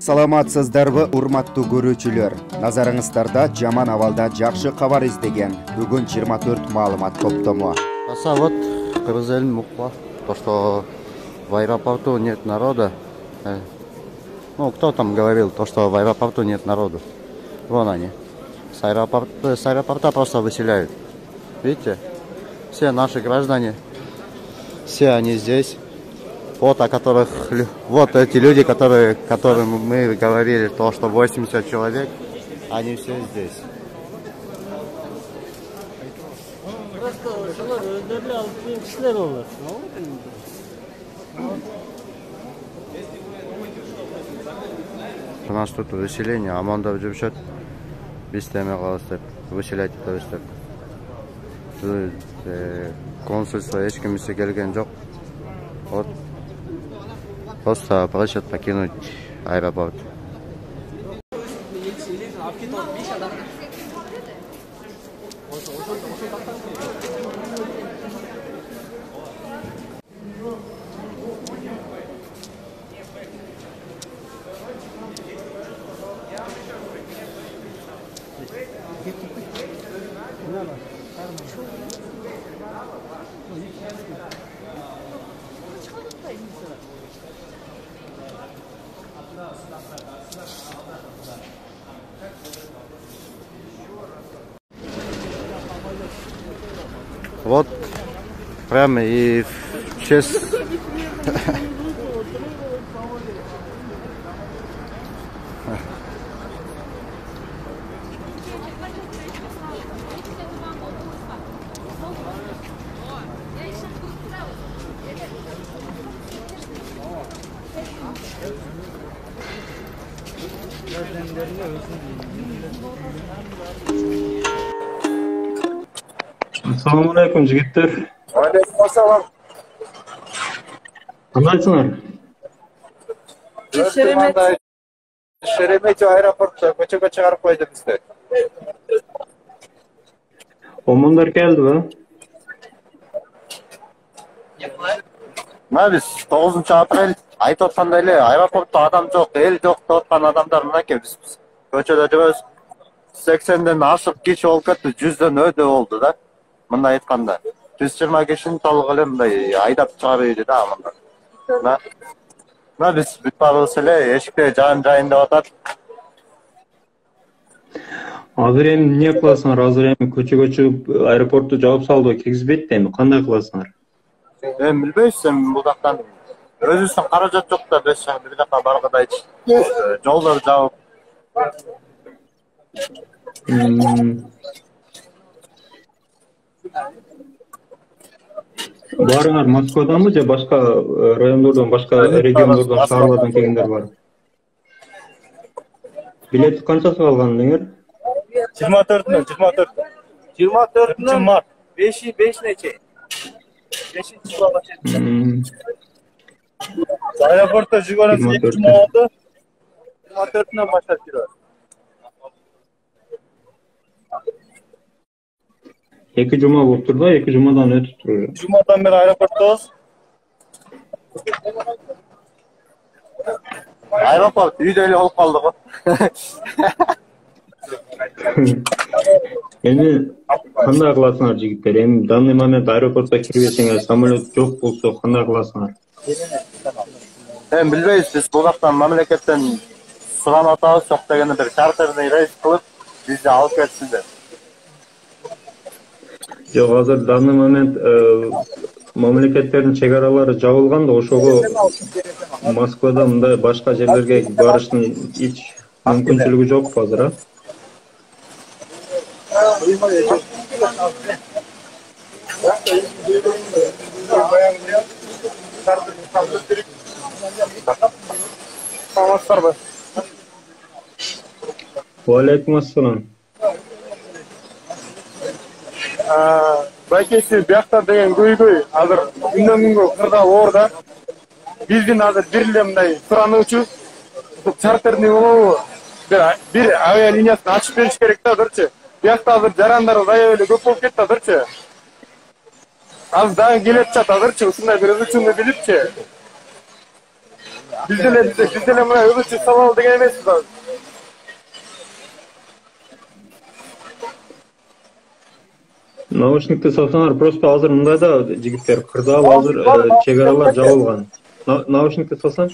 Саламатсыздарбы, урматтуу көрүүчүлөр. Назарыңыздарда жаман абалда жакшы кабар издеген бүгүн 24 маалымат топтому. Вот Кыргызель Мукла, то, что в аэропорту нет народа. Ну, кто там говорил, то, что в аэропорту нет народу. Вон они. С аэропорта просто выселяют. Видите? Все наши граждане, все они здесь. Вот вот эти люди, которым мы говорили, то, что 80 человек, они все здесь. У нас тут выселение, амандап жүрүшөт. Биз теме калабыз деп, выселять этебиз деп. Консульство эч кимиси келген жок. Вот. Просто просят покинуть аэропорт. Вот прямо и в честь Assalamu alaikum жигиттер. Алейкум ассалам. Кандайсыңар? Шереметьево аэропортта көчөгө чыгарып койду бизди. Омондар келдиби? Биз 9 апрель айтып аткандай эле аэропортто адам жок, эл жок деп аткан адамдар мынакей биз көчөдө жүрөбүз. 80ден ашык киши болуп кетти, 100дөн өдө болду да. Мындай айтканда 120 кишини толук эле мындай айдап чыгарып ийди да амандан. Биз бүт барыбыз эле эшикте жайын деп атат. Азыр эми эмне кыласыңар? Азыр эми көчөгө чыгып аэропортто жабып салды, киргизбейт да эми кандай кыласыңар? Эми билбейбиз, эми бул жактан өзүбүздүн каражат жок да, бир жакка баргыдайчы. Жолдорду жабып. Барыңар Москваданбы же башка райондордон, башка региондордон, шаарлардан келгендер бар? Билет канчасы калган? 24 март. 5 нече? 5 числоға чейин. Аэропортта жүргөнүбүз 2 жума болду. 24-нөн баштап жүрөбүз. 2 жума болуп турду, 2 жумадан өтүп турду. Жумадан бери аэропорттобуз. Аэропорт үйдө эле болуп калды го. Эми кандай кыласыңар жигиттер? Эми данный момент аэропортко кирбесеңер, самолет жок болсо кандай кыласыңар? Эми билбейбиз, биз бул жактан мамлекеттен суранып атабыз, жок дегенде бир чартерный рейс кылып бизди алып кетсин деп. Жок, азыр данный момент мамлекеттердин чек аралары жабылган да, ошого Москвада мындай башка жерлерге барыштын эч мүмкүнчүлүгү жокпу азыр, а? Алейкум ассалам. Байкеси биякта деген көйгөй азыр күндөн күнгө кырда оор да. Биздин азыр бир эле мындай сурануучу чартерный болобу? Бир авиалиниясын ачып бериш керек да, азырчы. Биякта азыр жарандар аябай эле көп болуп кетти азырчы. Az daha gelip çat azırçı ısınlar bir ılıçını bilipçi. Bizde buna ılıçı saval degen emesiz az. Наушникти сатсаңар просто азыр мындай да жигиттер кырдаал азыр чек аралар жабылган. Наушникти сатсаң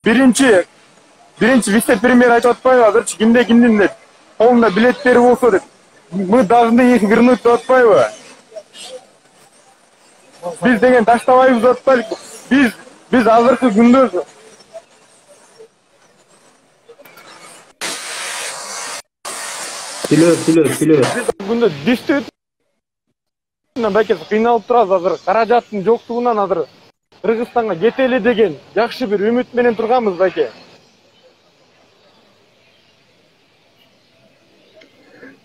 Birinci vice-premier айтып атпайбы азырчы кимдин деп. Колунда билеттери болсо деп. Мы должны их вернуть деп атпайбы. Биз деген таштабайбыз деп атпайлык. Биз азыркы күндө сүйлөп. күндө дистүрүтүнөн байке кыйналып турабыз азыр. Каражаттын жоктугунан азыр Кыргызстанга кетели деген жакшы бир үмүт менен турганбыз байке.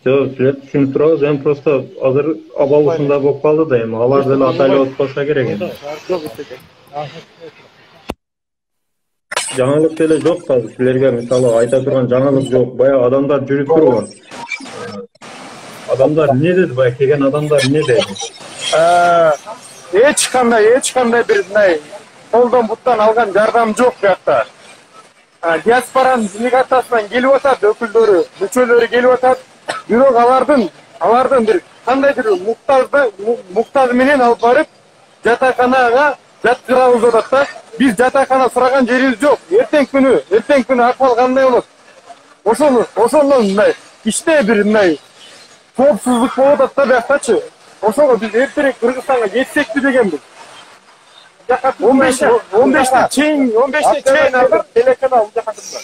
Жок, түшүнүп турабыз. Эми просто азыр абал ушундай болуп калды да эми алар деле атайлап отпаса керек эми. Жаңылык деле жок да силерге мисалы айта турган жаңылык жок. Баягы адамдар жүрүп турган. Адамдар эмне деди баягы келген адамдар эмне деди? Эч кандай бир мындай колдон буттан алган жардам жок буякта. Диаспоранын делегациясынан келип атат өкүлдөрү, мүчөлөрү келип атат. Бирок алардын бир кандайдыр муктаж менен алып барып жатаканага жаткырабыз деп атат да. Биз жатакана сураган жерибиз жок. Эртең күнү акыбал кандай болот? Ошондон мындай ичте бир мындай коопсуздук болуп атат да бияктачы. Ошого биз эртерээк Кыргызстанга кетсекпи дегенбиз. 15-те чейин азыр телеканал жакатында.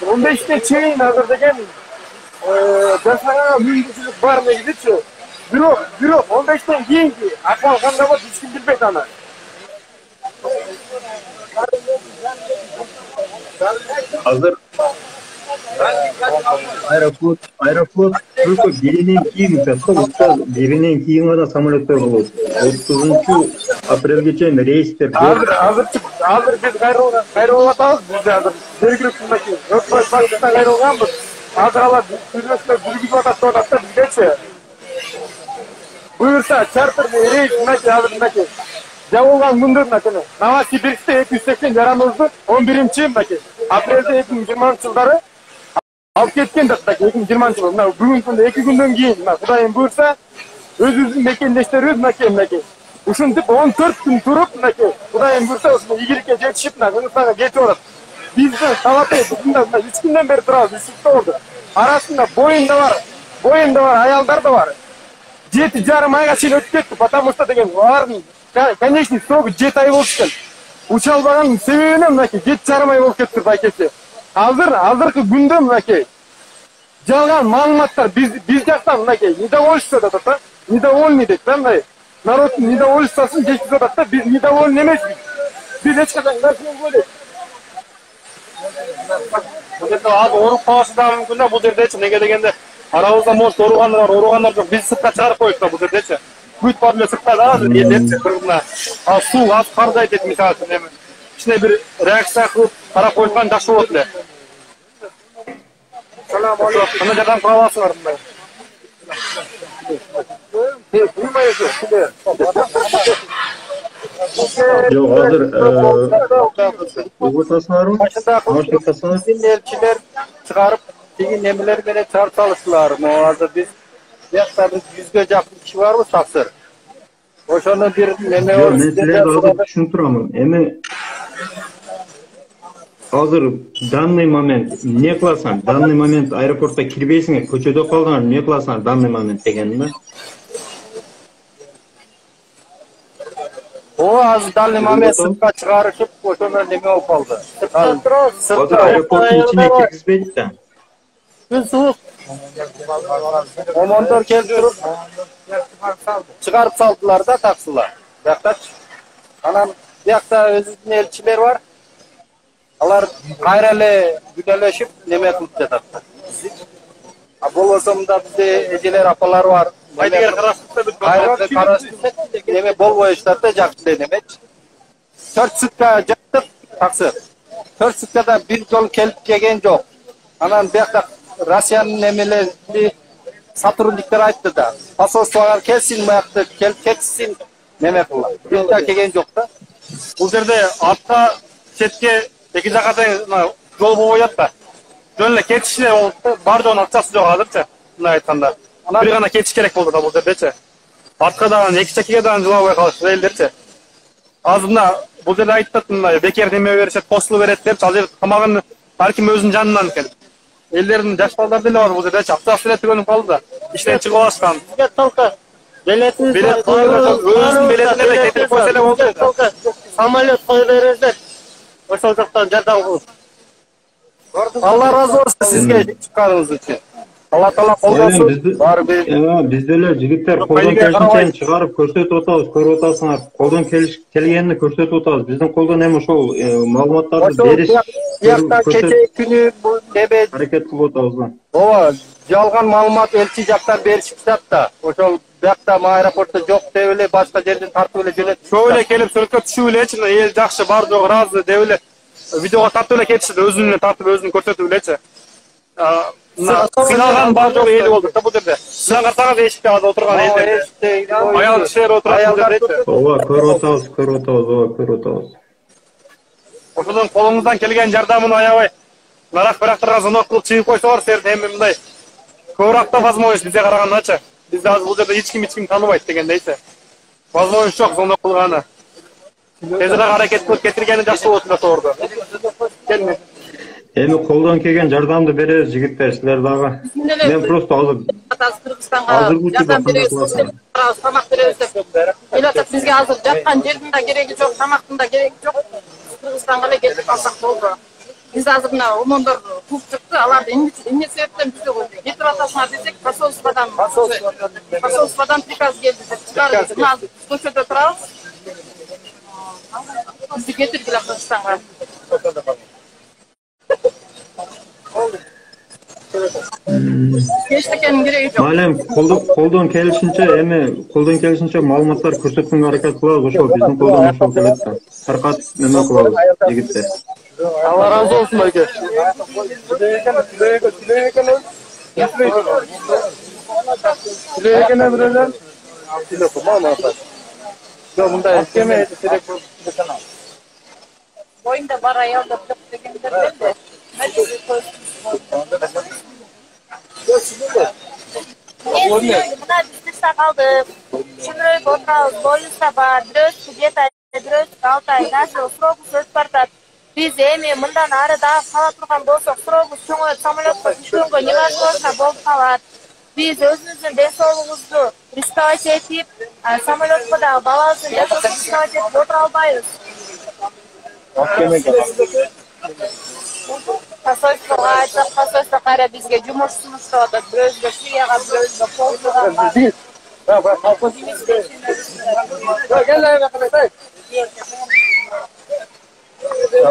15-те чейин азыр деген жасаганга мүмкүнчүлүк бар негизичи. Бирок 15-тен кийинки акыбал кандай болот эч ким билбейт аны. Азыр аэрофлот только биринен кийин гана самолеттер болот. 30 апрелге рейстер. Азыр биз кайрылып атабыз. Биз азыр жергиликтүү мынакей өкмөт кайрылганбыз. Азыр алар сүйлөшүүлөр жүргүзүп атат да бизгечи. Буюрса чартер рейс мынакей азыр мынакей жабылган күндө мынакей Новосибирскте 280 жараныбызды 11 мынакей апрелде 2020-жылдары алып кеткен да 2020-жылы. Мына бүгүнкү күндө 2 күндөн кийин Кудайым буйрса өзүбүздүн мекендештерибиз мынакей ушинтип 14 күн туруп мынакей Кудайым буйрса ушул ийгиликке жетишип Кыргызстанга кетип атат. Биздин талапыбыз 3 күндөн бери турабыз, ишикте болду. Арасында боюнда бар аялдар да бар. 7,5 айга чейин өтүп кетти, потому что деген алардын конечный срок 7 ай болуп кеткен. Уча албаганын себебинен мынакей 7,5 ай болуп кетти байкеси. Азыркы күндө мынакей жалган маалыматтар биз жактан мынакей недовольство деп атат да. Недовольный дейт да мындай. Народтун недовольствосын жеткизип атат да. Биз недовольны эмеспиз. Биз эч качан нерсени көрбөйт. Бул жерде азыр ооруп калышы да мүмкүн да бул жердечи. Неге дегенде арабызда может ооругандар жок. Биз сыртка чыгарып коюш да бул жердечи. Бүт бар эле сыртка да азыр элдерчи кыргызна. Суу аз каржайт дейт мисалы үчүн эми. Кичине бир реакция кылып карап койгон жакшы болот эле. Салам алейкум. Кандай жардам кыла аласыңар мындай? Жок, азыр угутасыңарбы? Элчилер чыгарып, деген немелер менен чыгарып салыштылар. Азыр биз биякта биз 100ге жакын киши барбыз таксыр. Ошону бир неме бар. Мен силерди азыр түшүнүп турам. Эми азыр данный момент эмне кыласың? Данный момент аэропортко кирбейсиңер, көчөдө калдыңар, эмне кыласыңар данный момент дегенде? Азыр данный момент сыртка чыгарышып, ошону неме болуп калды. Азыр аэропорттун ичине киргизбейт да. Суук. Омондор келип туруп чыгарып салдылар да таксылар. Биякчы. Анан биякта өзүнүн элчилер бар. Алар кайра эле күнөөлөшүп неме кылып жатат. Болбосо мында бизде эжелер апалар бар. Кайдыгер караштырып неме болбой иштеп да жакшы эле немечи. 4 сутка жаттып, тақсыр. 4 суткада bir жол келіп келген жоқ. Анан бияқта Россияның немелерді сотрудниктер айтты да. Посольствоға келсін, маяқты келіп кетсін неме қылып. Бияқта келген жоқ та. Бұл жерде артқа шетке екі жаққа тең жол болып жатты. Жөнле кетішіне болды. Бар жоғын ақшасы жоқ азырчы. Мына айтқанда. Bir ғана кетіш керек болды да бұл жердечі. Артқа даған, екі чекеге даған жылауы қалышы елдерчі. Азыр мына бұл жерде айтты, бекер неме берешет, қосылы берет деп, ал жерде тамағын әркім өзінің жанынан екен. Елдердің жаш балдар деле бар бұл жердечі. Ақшасы билет түгөніп қалды да. Іштен шығып алышқан. Бізге толқы билетіңіз Билет өзінің билетіне де кетіріп қойселе болды. Самолет қой беріңіздер. Ошол жақтан жардам қылып. Алла разы болсын сізге шыққаныңыз үшін. Алла Таала қолдасын. Бары Bizde öyle jigitler koldan kelişince çıkarıp көрсөтүп атабыз, көрүп атасыңар. Колдон келгенini көрсөтүп атабыз. Биздин колдон эми ошол маалыматтарды бериш, Бияқта кече күнү бул неме аракет кылып атабыз да. ооба жалган маалымат элчи жактан беришип жатат да. Ошол бияқта аэропортто жок деп эле башка жерден тартып эле жөнөтүп. Көп эле келип сүрөткө түшүп элечи, эл жакшы бар жок ыраазы деп эле видеого тартып эле кетишти, өзүнүн тартып өзүн көрсөтүп элечи. Сыналган бар жок эли болду да бул жерде. Сынаң карасаңыз эшикте отурган элдер. Аял кишилер отурган жерде. Ооба, көрүп атабыз, ооба, көрүп атабыз. Ошодон колуңуздан келген жардамын аябай. Нарак-барактарга звонок кылып чыгып койсоңор, силердин эми мындай көбүрөөк да возможность бизге карагандачы. Бизде азыр бул жерде эч ким тааныбайт дегендейчи. Возможность жок звонок кылганы. Тезирээк аракет кылып кетиргени жакшы болот да тоордо. Келме. Эми колдон келген жардамды беребиз жигиттер, силер дагы. Мен просто азыр Кыргызстанга жардам беребиз, тамак беребиз деп. Элатат бизге азыр жаткан жердин да кереги жок, тамактын да кереги жок. Кыргызстанга эле кетип калсак болду. Биз азыр мына омондор куп чыкты, аларды эмне себептен бизге кетип атасыңар десек, посольстводан приказ келди деп чыгарып, мына көчөдө турабыз. Бизди кетиргиле Кыргызстанга. Малем колдон келишинче маалыматтар көрсөткөнгө аракет кылабыз. Ошол биздин колдон ошол келет да. Таркат неме кылабыз жигиттер. Алла разы болсын байке. Сүлейгене бирелер. Мындай кеме керек болсо. Боюнда бар аялдар жок дегендер беле. Мына биз тышта калдык. Чүмүрөйгө отурабыз, боюбузда бар, бирөөсү где-то 6 ай нашыл срогубуз өтүп баратат. Биз эми мындан ары дагы кала турган болсок, срогубуз чоңоюп самолетко түшкөнгө невозможно болуп калат. Биз өзүбүздүн ден соолугубузду рисковать этип, самолетко дагы балабыздын жашоосун рисковать этип отура албайбыз. Посольствоға айтсақ, посольство кайра бизге жумуш сунуштап атат. Бирөөбүзгө Сирияга, бирөөбүзгө Полтуга.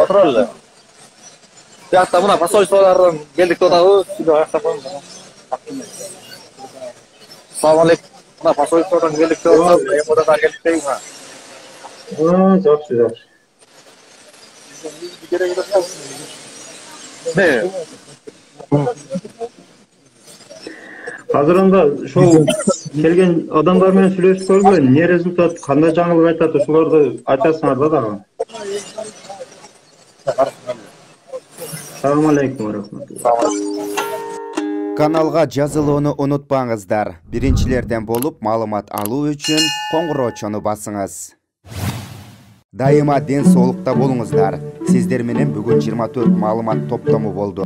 Отуралы. Бияқта мына посольстволордон келдик деп атабыз. Салам алейкум. Мына посольстводон келдик деп атабыз. МОДдан келдик дейм. Жакшы. Азыр анда ошол келген адамдар менен сүйлөшүп көргүлө, эмне результат, кандай жаңылык айтат, ошолорду айтасыңар да дагы. Салам алейкум ва рахматуллах. Каналга жазылууну унутпаңыздар. Биринчилерден болуп маалымат алуу үчүн коңгуроочону басыңыз. Дайыма ден соолукта болуңуздар. Сиздер менен бүгүн 24 маалымат топтому болду.